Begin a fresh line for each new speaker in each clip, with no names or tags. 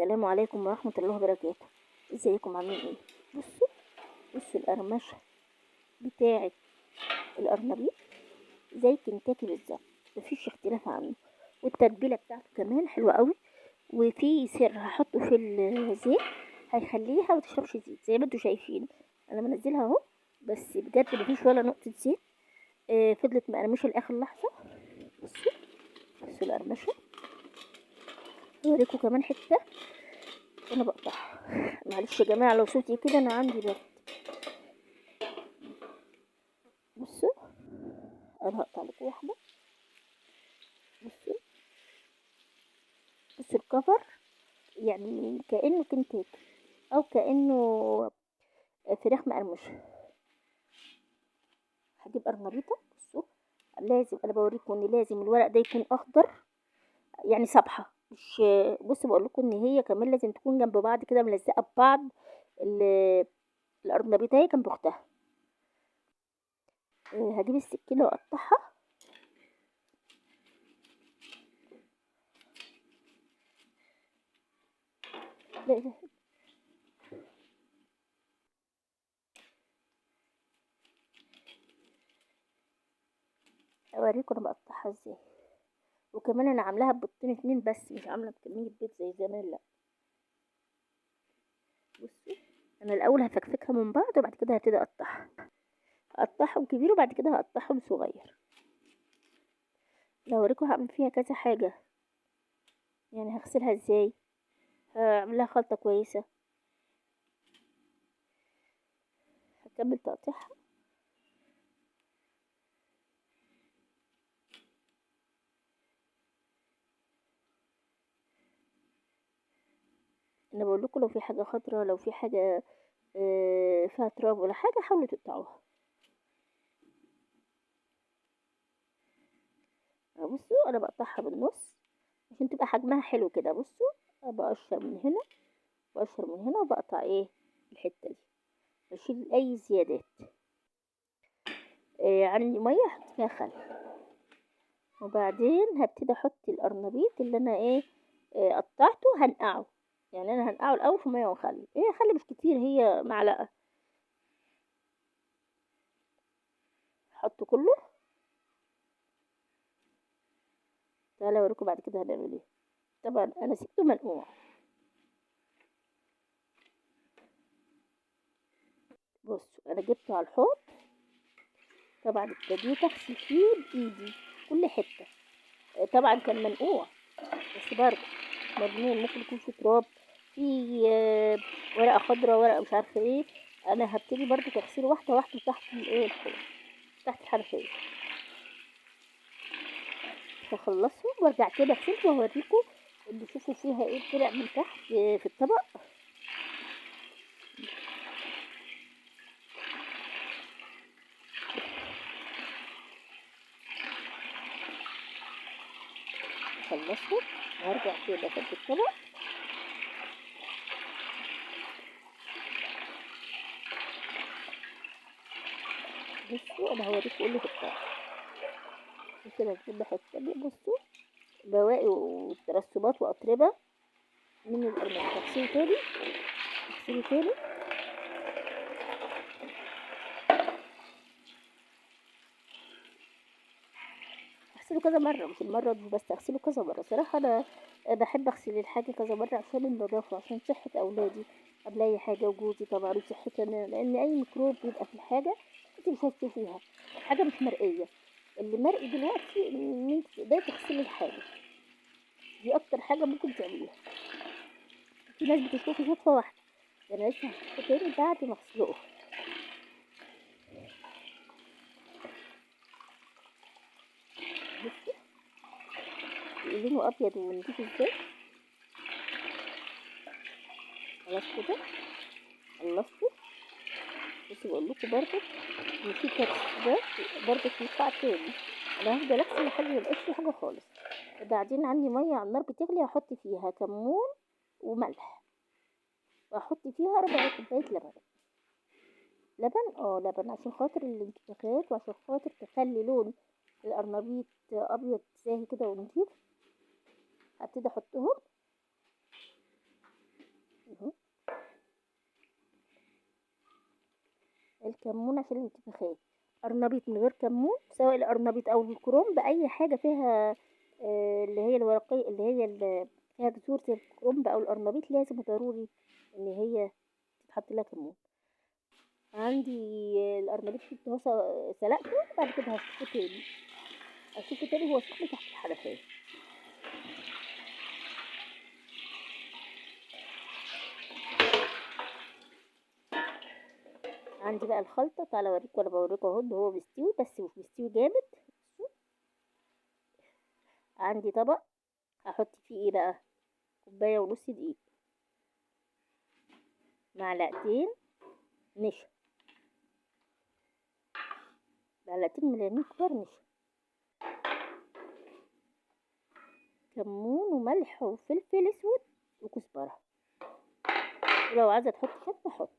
السلام عليكم ورحمة الله وبركاته. ازيكم عاملين ايه؟ بصوا القرمشة بتاعة القرنبيط زي كنتاكي بالظبط، مفيش اختلاف عنه. والتتبيلة بتاعته كمان حلوة قوي. وفي سر هحطه في الزيت هيخليها متشربش زيت زي ما انتوا شايفين. انا منزلها اهو، بس بجد مفيش ولا نقطة زيت. فضلت مقرمشة لاخر لحظة. بصوا القرمشة. اوريكم كمان حتة وانا بقطعها. معلش يا جماعه لو صوتي كده، انا عندي برد. بصوا انا هقطع لكم واحده. بصوا الكفر، يعني كانه كنتاكي او كانه فراخ مقرمشه. هجيب قرنبيطه. بصوا لازم، انا بوريكم ان لازم الورق ده يكون اخضر، يعني صبحه مش. بصوا بقول لكم ان هي كمان لازم تكون جنب بعض كده ملزقه ببعض. القرنبيطه هي جنب اختها. هجيب السكينه واقطعها. لا، اوريكم انا بقطعها ازاي. وكمان انا عاملاها ببيضتين اتنين بس، مش عامله بكميه بيض زي زمان، لا. بصوا انا الاول هفكفكها من بعض وبعد كده هبتدي اقطعهم كبير وبعد كده هقطعهم صغير. لو اوريكم هعمل فيها كذا حاجه. يعني هغسلها ازاي، هعملها خلطه كويسه، هكمل تقطيعها. انا بقول لكم لو في حاجه خضرا، لو في حاجه فيها تراب ولا حاجه، حاولوا تقطعوها. بصوا انا بقطعها بالنص عشان تبقى حجمها حلو كده. بصوا بقشر من هنا، بقشر من هنا، وبقطع ايه الحته دي، بشيل اي زيادات. عندي ميه احط فيها خل، وبعدين هبتدي احط القرنبيط اللي انا قطعته، هنقعه. يعني انا هنقعه الاول في ميه وخل. خل مش كتير، هي معلقه. احطه كله. تعالى اوريكم بعد كده هنعمل ايه. طبعا انا سبته منقوع. بصوا انا جبته على الحوض. طبعا ابتديت اغسل فيه بايدي كل حته. طبعا كان منقوع، بس برضه مضمون ممكن يكون في تراب، في ورقه خضراء، ورقه مش عارفه ايه. انا هبتدي برضه تغسيل واحده واحده تحت الحوض، تحت الحنفيه. هخلصهم وارجع كده اغسلها واوريكم اللي شوفوا فيها ايه طلع من تحت في الطبق. اخلصهم وارجع كده في الطبق. بصوا انا هوريكم ايه اللي في الطبق. كده كده حته. بصوا بواقي وترسبات واتربه من القرمشه. اغسله تاني، اغسله تاني. اغسله كذا مره، مش المره دي بس، اغسله كذا مره. صراحه انا بحب اغسل الحاجه كذا مره عشان النظافه، عشان صحه اولادي قبل اي حاجه، وجوزي طبعا، وصحتي انا، لان اي ميكروب بيبقى في الحاجه انت مش هتشوفيها. حاجه مش مرئيه. اللي مرئي دلوقتي ان انت تقدري تغسلي الحاجه. دي اكتر حاجه ممكن تعمليها. في ناس بتشوفي شطفه واحده، انا لسه هحط تاني بعد ما اغسله. بصي لونه ابيض ونضيف ازاي. خلاص كده خلصته. بصوا بقول لكم برضه ان في كبس ده برضه بيطلع تاني. انا هفضل اغسل لحد ما ميبقاش في حاجه خالص. وبعدين عندي ميه على النار بتغلي، هحط فيها كمون وملح، واحط فيها ربع كوبايه لبن. لبن عشان خاطر الانتفاخات، وعشان خاطر تخلي لون القرنبيط ابيض زاهي كده ونضيف. هبتدي احطهم. الكمون عشان الانتفاخات. قرنبيط من غير كمون، سواء القرنبيط او الكرنب، اي حاجه فيها اللي هي الورقيه، اللي هي فيها جذور زي الكرنب او القرنبيط، لازم وضروري ان هي تتحط لها كمون. عندي القرنبيط كنت هو سلقته، بعد كده هشوفه تاني هو سخن تحت الحنفيه. عندي بقى الخلطه، تعالى اوريك وانا بوريك اهو هو بيستوي، بس مش بيستوي جامد. عندي طبق هحط فيه ايه بقى، كوبايه ونص دقيق، معلقتين نشا، معلقتين مليانين كبار نشا، كمون وملح وفلفل اسود وكزبره، ولو عايزه تحط شطه حط.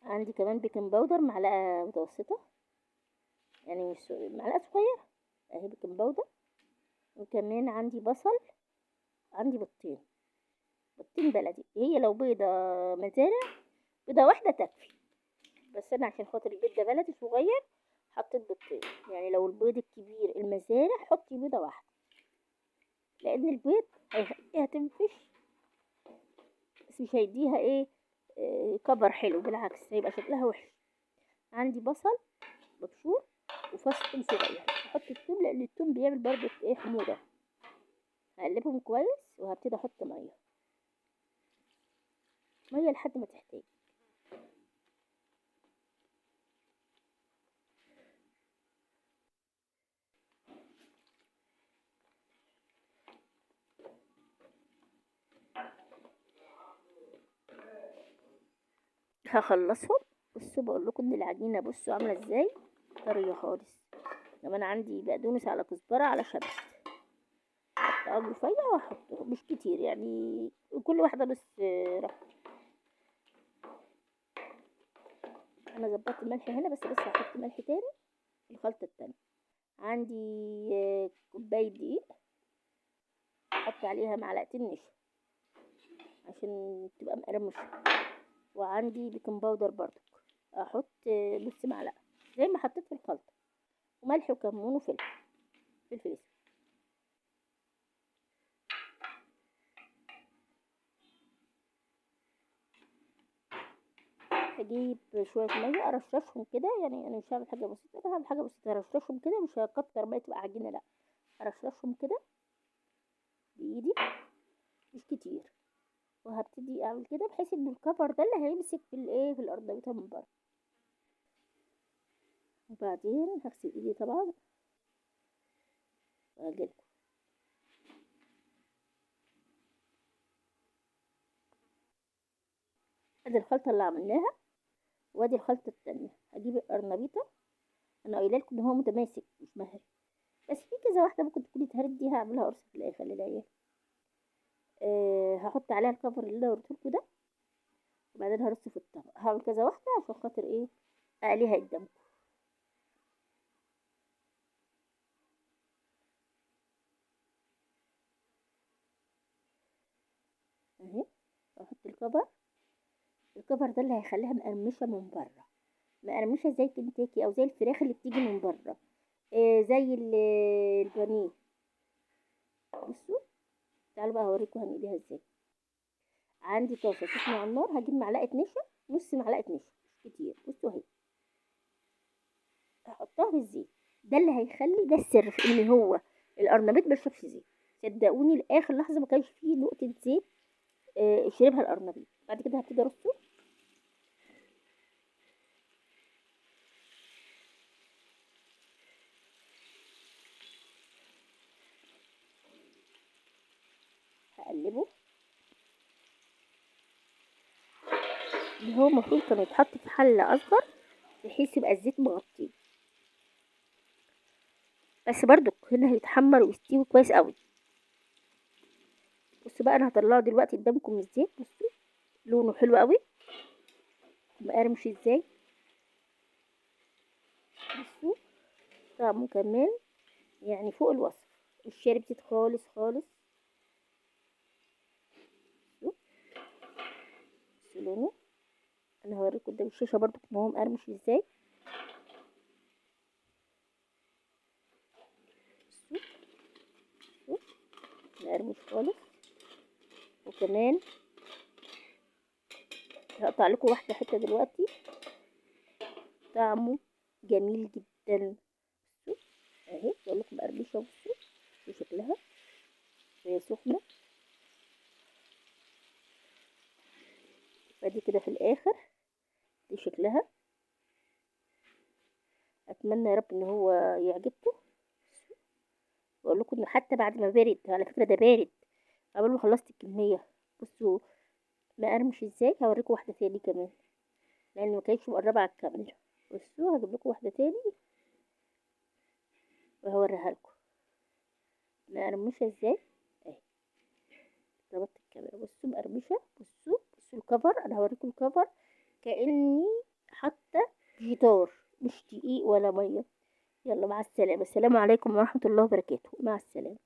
عندي كمان بيكنج باودر معلقه متوسطه، يعني مش معلقه صغيره اهي بيكنج باودر. وكمان عندي بصل، عندي بيضتين بلدي، هي لو بيضه مزارع بيضه واحده تكفي، بس انا عشان خاطر البيض ده بلدي صغير حطيت بيضتين. يعني لو البيض الكبير المزارع حطي بيضه واحده، لان البيض هيخليها تنفش، بس مش هيديها ايه كبر حلو، بالعكس هيبقى شكلها وحش. عندي بصل مبشور وفص ثوم صغير، احط الثوم لان الثوم بيعمل برضه ايه حموضه. هقلبهم كويس وهبتدي احط ميه لحد ما تحتاج. هخلصهم. بصوا بقول لكم ان العجينه بصوا عامله ازاي، طريه خالص. كمان عندي بقدونس على كزبره على شبت، احط رفيع واحطه مش كتير، يعني كل واحده نص رف. انا ظبطت الملح هنا، بس لسه هحط ملح تاني في الخلطه التانية. عندي كوبايه دقيق، احط عليها معلقتين نشا عشان تبقى مقرمشه. وعندي بيكنج باودر برضو، احط نص معلقه زي ما حطيت في الخلطه، وملح وكمون وفلفل اسود. هجيب شويه ميه ارشرشهم كده، يعني انا مش هعمل حاجه بسيطه، انا هعمل حاجه بسيطه، ارشرشهم كده، مش هكتر ميه تبقى عجينه، لا ارشرشهم كده بايدي مش كتير. وهبتدي اعمل كده بحيث ان الكفر ده اللي هيمسك في الايه في الارضية من بره. وبعدين هغسل ايدي طبعا واجيلكم. ادي الخلطه اللي عملناها، وادي الخلطه التانية. هجيب القرنبيطه، انا قايله لكم ان هو متماسك مش مهري، بس في كذا واحده ممكن تكوني اتهرت دي، هعملها قرص في الاخر للعيال. هحط عليها الكفر اللي انا وريتهولكوا ده، وبعدين هرصه في الطبق. هعمل كذا واحده عشان خاطر ايه اقليها قدامكم اهي. احط الكفر ده اللي هيخليها مقرمشه من بره، مقرمشه زي كنتاكي او زي الفراخ اللي بتيجي من بره، زي البانيه. بصوا تعالوا بقى هوريكم هنقليها ازاي. عندي طاسه سخنه على النار، هجيب معلقه نشا، نص معلقه نشا مش كتير، بصوا اهي، هحطها في الزيت. ده اللي هيخلي ده السر في ان هو القرنبيط ما يشربش زيت، صدقوني لاخر لحظه ما كانش فيه نقطه زيت شربها القرنبيط. بعد كده هبتدي ارصه. هقلبه، اللي هو المفروض كان يتحط في حله اصغر بحيث يبقى الزيت مغطيه، بس برضو هنا هيتحمر ويستوي كويس قوي. بصوا بقى انا هطلعه دلوقتي قدامكم من الزيت، بصوا لونه حلو قوي مقرمش ازاي، بصوا طعمه كمان يعني فوق الوصف، مش شارب زيت خالص خالص. بصوا لونه. انا هوريكم قدام الشاشه برضو ان هو مقرمش ازاي. بصوا بصوا مقرمش خالص. وكمان هقطع لكم واحده حته دلوقتي، طعمه جميل جدا. بصوا اهي بقول لكم مقرمشه، بصوا شكلها وهي سخنه. فدي كده في الاخر دي شكلها. اتمنى يا رب ان هو يعجبكم. بقول لكم انه حتى بعد ما بارد، على فكره ده بارد قبل ما خلصت الكميه. بصوا مقرمش ازاي. هوريكم واحده تاني كمان لان ما كانتش مقربه على الكاميرا. بصوا هجيب لكم واحده تاني وهوريها لكم مقرمشه ازاي اهي. ظبطت الكاميرا. بصوا مقرمشه. بصوا الكفر، انا هوريكم الكفر كاني حاطه جيتار، مش دقيق ولا ميه. يلا مع السلامه. السلام عليكم ورحمه الله وبركاته. مع السلامه.